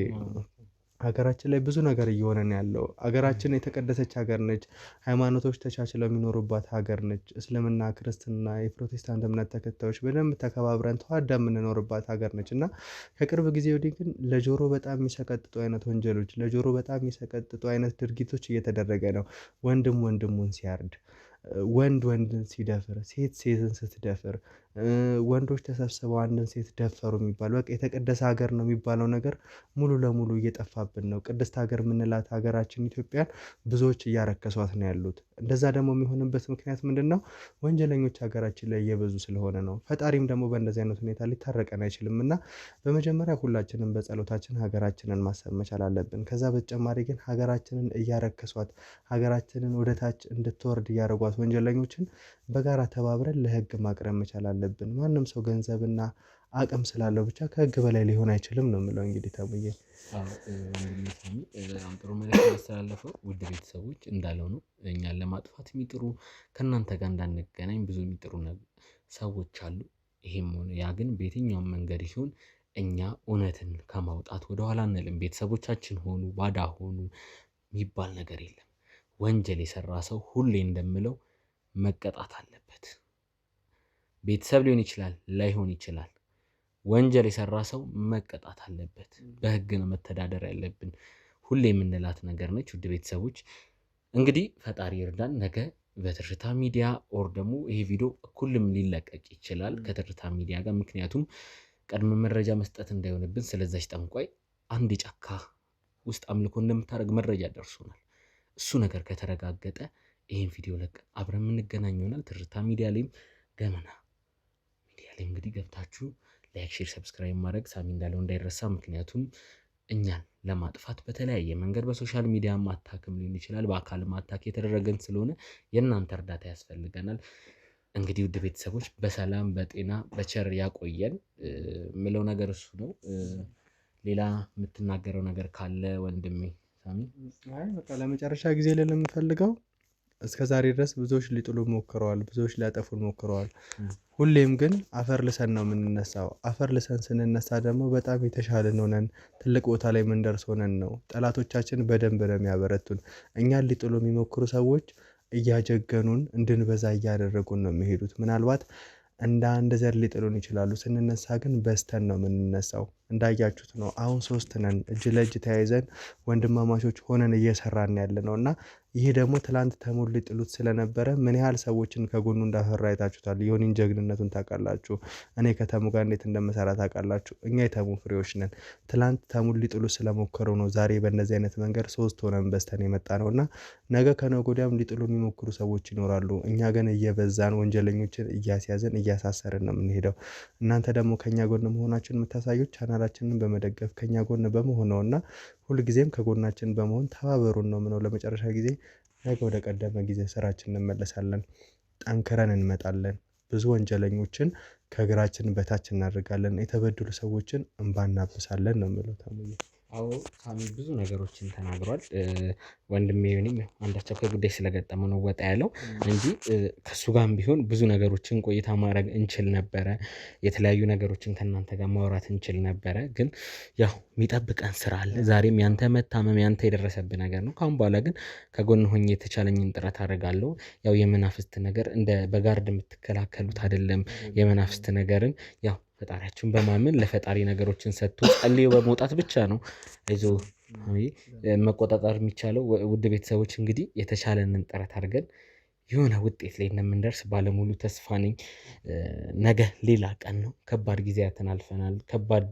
ሀገራችን ላይ ብዙ ነገር እየሆነ ነው ያለው። ሀገራችን የተቀደሰች ሀገር ነች። ሃይማኖቶች ተቻችለው የሚኖሩባት ሀገር ነች። እስልምና፣ ክርስትና፣ የፕሮቴስታንት እምነት ተከታዮች በደንብ ተከባብረን ተዋዳ የምንኖርባት ሀገር ነች እና ከቅርብ ጊዜ ወዲህ ግን ለጆሮ በጣም የሚሰቀጥጡ አይነት ወንጀሎች፣ ለጆሮ በጣም የሚሰቀጥጡ አይነት ድርጊቶች እየተደረገ ነው። ወንድም ወንድሙን ሲያርድ፣ ወንድ ወንድን ሲደፍር፣ ሴት ሴትን ስትደፍር፣ ወንዶች ተሰብስበው አንድን ሴት ደፈሩ የሚባል በቃ የተቀደሰ ሀገር ነው የሚባለው ነገር ሙሉ ለሙሉ እየጠፋብን ነው። ቅድስት ሀገር የምንላት ሀገራችን ኢትዮጵያን ብዙዎች እያረከሷት ነው ያሉት። እንደዛ ደግሞ የሚሆንበት ምክንያት ምንድን ነው? ወንጀለኞች ሀገራችን ላይ እየበዙ ስለሆነ ነው። ፈጣሪም ደግሞ በእንደዚህ አይነት ሁኔታ ሊታረቀን አይችልም እና በመጀመሪያ ሁላችንም በጸሎታችን ሀገራችንን ማሰብ መቻል አለብን። ከዛ በተጨማሪ ግን ሀገራችንን እያረከሷት ሀገራችንን ወደታች እንድትወርድ እያደረጓት ወንጀለኞችን በጋራ ተባብረን ለህግ ማቅረብ መቻል አለብን። ማንም ሰው ገንዘብና አቅም ስላለው ብቻ ከህግ በላይ ሊሆን አይችልም ነው የምለው። እንግዲህ ተሙዬ በጣም ጥሩ መልዕክት ያስተላለፈው። ውድ ቤተሰቦች እንዳለው ነው እኛን ለማጥፋት የሚጥሩ ከእናንተ ጋር እንዳንገናኝ ብዙ የሚጥሩ ሰዎች አሉ። ይሄም ሆነ ያ ግን በየትኛውም መንገድ ሲሆን እኛ እውነትን ከማውጣት ወደኋላ አንልም። ቤተሰቦቻችን ሆኑ ባዳ ሆኑ የሚባል ነገር የለም። ወንጀል የሰራ ሰው ሁሌ እንደምለው መቀጣት አለበት። ቤተሰብ ሊሆን ይችላል ላይሆን ይችላል። ወንጀል የሰራ ሰው መቀጣት አለበት። በህግ ነው መተዳደር ያለብን። ሁሌ የምንላት ነገር ነች። ውድ ቤተሰቦች እንግዲህ ፈጣሪ ይርዳን። ነገ በትርታ ሚዲያ ኦር ደግሞ ይሄ ቪዲዮ እኩልም ሊለቀቅ ይችላል ከትርታ ሚዲያ ጋር። ምክንያቱም ቀድመ መረጃ መስጠት እንዳይሆንብን ስለዛች ጠንቋይ አንድ ጫካ ውስጥ አምልኮ እንደምታደርግ መረጃ ደርሶናል። እሱ ነገር ከተረጋገጠ ይህን ቪዲዮ ለቀን አብረን የምንገናኝ ይሆናል። ትርታ ሚዲያ ላይም ገመና ሚዲያ ላይ እንግዲህ ገብታችሁ ላይክ፣ ሼር፣ ሰብስክራይብ ማድረግ ሳሚ እንዳለው እንዳይረሳ። ምክንያቱም እኛን ለማጥፋት በተለያየ መንገድ በሶሻል ሚዲያ ማታክም ሊሆን ይችላል፣ በአካል ማታክ የተደረገን ስለሆነ የእናንተ እርዳታ ያስፈልገናል። እንግዲህ ውድ ቤተሰቦች በሰላም በጤና በቸር ያቆየን ምለው ነገር እሱ ነው። ሌላ የምትናገረው ነገር ካለ ወንድሜ ሳሚ? አይ በቃ ለመጨረሻ ጊዜ ላይ ለምፈልገው እስከ ዛሬ ድረስ ብዙዎች ሊጥሉ ሞክረዋል፣ ብዙዎች ሊያጠፉን ሞክረዋል። ሁሌም ግን አፈር ልሰን ነው የምንነሳው። አፈር ልሰን ስንነሳ ደግሞ በጣም የተሻለን ሆነን ትልቅ ቦታ ላይ ምንደርስ ሆነን ነው። ጠላቶቻችን በደንብ ነው የሚያበረቱን። እኛን ሊጥሉ የሚሞክሩ ሰዎች እያጀገኑን እንድንበዛ እያደረጉን ነው የሚሄዱት። ምናልባት እንደ አንድ ዘር ሊጥሉን ይችላሉ። ስንነሳ ግን በስተን ነው የምንነሳው። እንዳያችሁት ነው አሁን 3 ነን እጅ ለእጅ ተያይዘን ወንድማማቾች ሆነን እየሰራን ያለ ነው እና ይሄ ደግሞ ትላንት ተሙን ሊጥሉት ስለነበረ ምን ያህል ሰዎችን ከጎኑ እንዳፈራ አይታችሁታል። የሆኒን ጀግንነቱን ታውቃላችሁ። እኔ ከተሙ ጋር እንዴት እንደምሰራ ታውቃላችሁ። እኛ የተሙ ፍሬዎች ነን። ትላንት ተሙን ሊጥሉ ስለሞከሩ ነው ዛሬ በእነዚህ አይነት መንገድ 3 ሆነን በስተን የመጣ ነው እና ነገ ከነገ ወዲያም ሊጥሉ የሚሞክሩ ሰዎች ይኖራሉ። እኛ ግን እየበዛን ወንጀለኞችን እያስያዝን እያሳሰርን ነው የምንሄደው። እናንተ ደግሞ ከኛ ጎን መሆናችሁን የምታሳዩት ቻናላችንን በመደገፍ ከኛ ጎን በመሆን ነውና ሁልጊዜም ከጎናችን በመሆን ተባበሩን ነው ምነው። ለመጨረሻ ጊዜ ነገ ወደ ቀደመ ጊዜ ስራችን እንመለሳለን። ጠንክረን እንመጣለን። ብዙ ወንጀለኞችን ከእግራችን በታች እናደርጋለን። የተበደሉ ሰዎችን እንባ እናብሳለን ነው የምለው ታሙዬ። አዎ ሳሚ ብዙ ነገሮችን ተናግሯል። ወንድሜ ዮኒም አንዳቸው ከጉዳይ ስለገጠመ ነው ወጣ ያለው እንጂ ከሱ ጋርም ቢሆን ብዙ ነገሮችን ቆይታ ማድረግ እንችል ነበረ። የተለያዩ ነገሮችን ከእናንተ ጋር ማውራት እንችል ነበረ። ግን ያው የሚጠብቀን ስራ አለ። ዛሬም ያንተ መታመም ያንተ የደረሰብህ ነገር ነው። ካሁን በኋላ ግን ከጎን ሆኜ የተቻለኝን ጥረት አደርጋለሁ። ያው የመናፍስት ነገር እንደ በጋርድ የምትከላከሉት አይደለም። የመናፍስት ነገርን ያው ፈጣሪያችሁን በማመን ለፈጣሪ ነገሮችን ሰጥቶ ጸልዮ በመውጣት ብቻ ነው አይዞ መቆጣጠር የሚቻለው። ውድ ቤተሰቦች እንግዲህ የተሻለንን ጥረት አድርገን የሆነ ውጤት ላይ እንደምንደርስ ባለሙሉ ተስፋ ነኝ። ነገ ሌላ ቀን ነው። ከባድ ጊዜያትን አልፈናል። ከባድ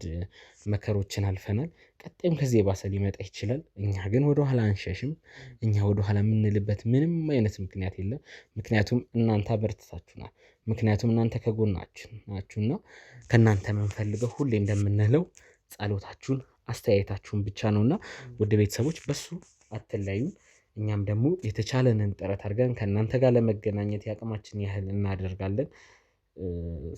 መከሮችን አልፈናል። ቀጣይም ከዚህ የባሰ ሊመጣ ይችላል። እኛ ግን ወደኋላ አንሸሽም። እኛ ወደኋላ የምንልበት ምንም አይነት ምክንያት የለም። ምክንያቱም እናንተ አበርትታችሁናል። ምክንያቱም እናንተ ከጎናችን ናችሁና ከእናንተ የምንፈልገው ሁሌ እንደምንለው ጸሎታችሁን፣ አስተያየታችሁን ብቻ ነውና ውድ ቤተሰቦች በሱ አትለዩን። እኛም ደግሞ የተቻለንን ጥረት አድርገን ከእናንተ ጋር ለመገናኘት ያቅማችን ያህል እናደርጋለን።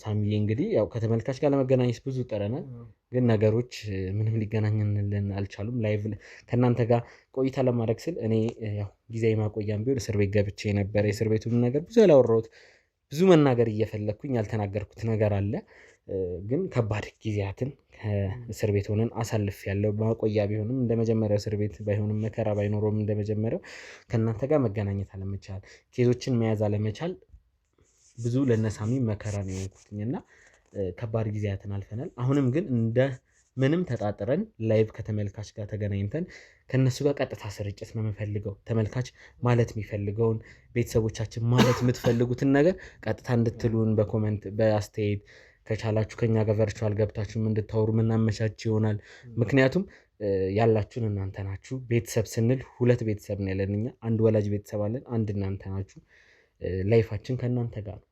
ሳሚዬ እንግዲህ ያው ከተመልካች ጋር ለመገናኘት ብዙ ጥረናል፣ ግን ነገሮች ምንም ሊገናኙልን አልቻሉም። ላይቭ ከእናንተ ጋር ቆይታ ለማድረግ ስል እኔ ያው ጊዜያዊ ማቆያም ቢሆን እስር ቤት ገብቼ ነበረ። የእስር ቤቱን ነገር ብዙ ያላወራሁት ብዙ መናገር እየፈለግኩኝ ያልተናገርኩት ነገር አለ። ግን ከባድ ጊዜያትን ከእስር ቤት ሆነን አሳልፍ ያለው ማቆያ ቢሆንም እንደ መጀመሪያው እስር ቤት ባይሆንም መከራ ባይኖረውም እንደ መጀመሪያው ከእናንተ ጋር መገናኘት አለመቻል፣ ኬዞችን መያዝ አለመቻል ብዙ ለነሳሚ መከራ ነው የሆንኩትኝ እና ከባድ ጊዜያትን አልፈናል። አሁንም ግን እንደ ምንም ተጣጥረን ላይቭ ከተመልካች ጋር ተገናኝተን ከነሱ ጋር ቀጥታ ስርጭት ነው የምፈልገው። ተመልካች ማለት የሚፈልገውን ቤተሰቦቻችን ማለት የምትፈልጉትን ነገር ቀጥታ እንድትሉን በኮመንት በአስተያየት ከቻላችሁ ከኛ ጋር ቨርቹዋል ገብታችሁም እንድታወሩ ምናመቻች ይሆናል። ምክንያቱም ያላችሁን እናንተ ናችሁ። ቤተሰብ ስንል 2 ቤተሰብ ነው ያለን እኛ። አንድ ወላጅ ቤተሰብ አለን፣ አንድ እናንተ ናችሁ። ላይፋችን ከእናንተ ጋር ነው።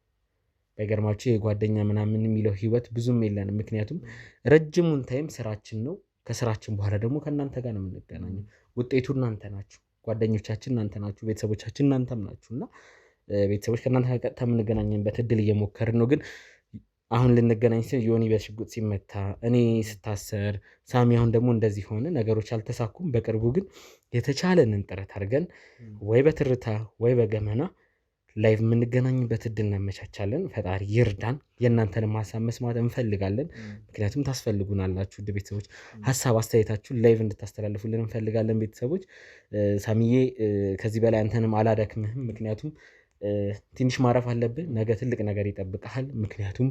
በገርማችሁ የጓደኛ ምናምን የሚለው ህይወት ብዙም የለንም። ምክንያቱም ረጅሙን ታይም ስራችን ነው። ከስራችን በኋላ ደግሞ ከእናንተ ጋር ነው የምንገናኘው። ውጤቱ እናንተ ናችሁ። ጓደኞቻችን እናንተ ናችሁ። ቤተሰቦቻችን እናንተም ናችሁ እና ቤተሰቦች ከእናንተ ጋር ቀጥታ የምንገናኝበት እድል እየሞከርን ነው። ግን አሁን ልንገናኝ ስል ዮኒ በሽጉጥ ሲመታ፣ እኔ ስታሰር፣ ሳሚ አሁን ደግሞ እንደዚህ ሆነ። ነገሮች አልተሳኩም። በቅርቡ ግን የተቻለንን ጥረት አድርገን ወይ በትርታ ወይ በገመና ላይቭ የምንገናኝበት እድል እናመቻቻለን። ፈጣሪ ይርዳን። የእናንተንም ሀሳብ መስማት እንፈልጋለን። ምክንያቱም ታስፈልጉናላችሁ። ውድ ቤተሰቦች ሀሳብ አስተያየታችሁን ላይቭ እንድታስተላልፉልን እንፈልጋለን። ቤተሰቦች ሳሚዬ ከዚህ በላይ አንተንም አላደክምህም። ምክንያቱም ትንሽ ማረፍ አለብን። ነገ ትልቅ ነገር ይጠብቀሃል። ምክንያቱም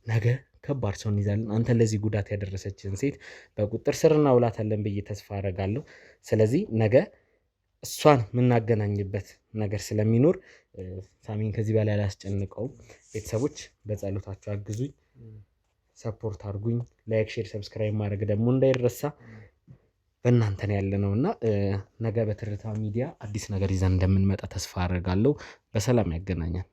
ነገ ከባድ ሰው እንይዛለን። አንተ ለዚህ ጉዳት ያደረሰችን ሴት በቁጥጥር ስር እናውላታለን ብዬ ተስፋ አደርጋለሁ። ስለዚህ ነገ እሷን የምናገናኝበት ነገር ስለሚኖር ሳሚን ከዚህ በላይ አላስጨንቀውም። ቤተሰቦች በጸሎታችሁ አግዙኝ፣ ሰፖርት አድርጉኝ። ላይክ፣ ሼር፣ ሰብስክራይብ ማድረግ ደግሞ እንዳይረሳ። በእናንተ ነው ያለነውና ነገ በትርታ ሚዲያ አዲስ ነገር ይዘን እንደምንመጣ ተስፋ አደርጋለሁ። በሰላም ያገናኛል።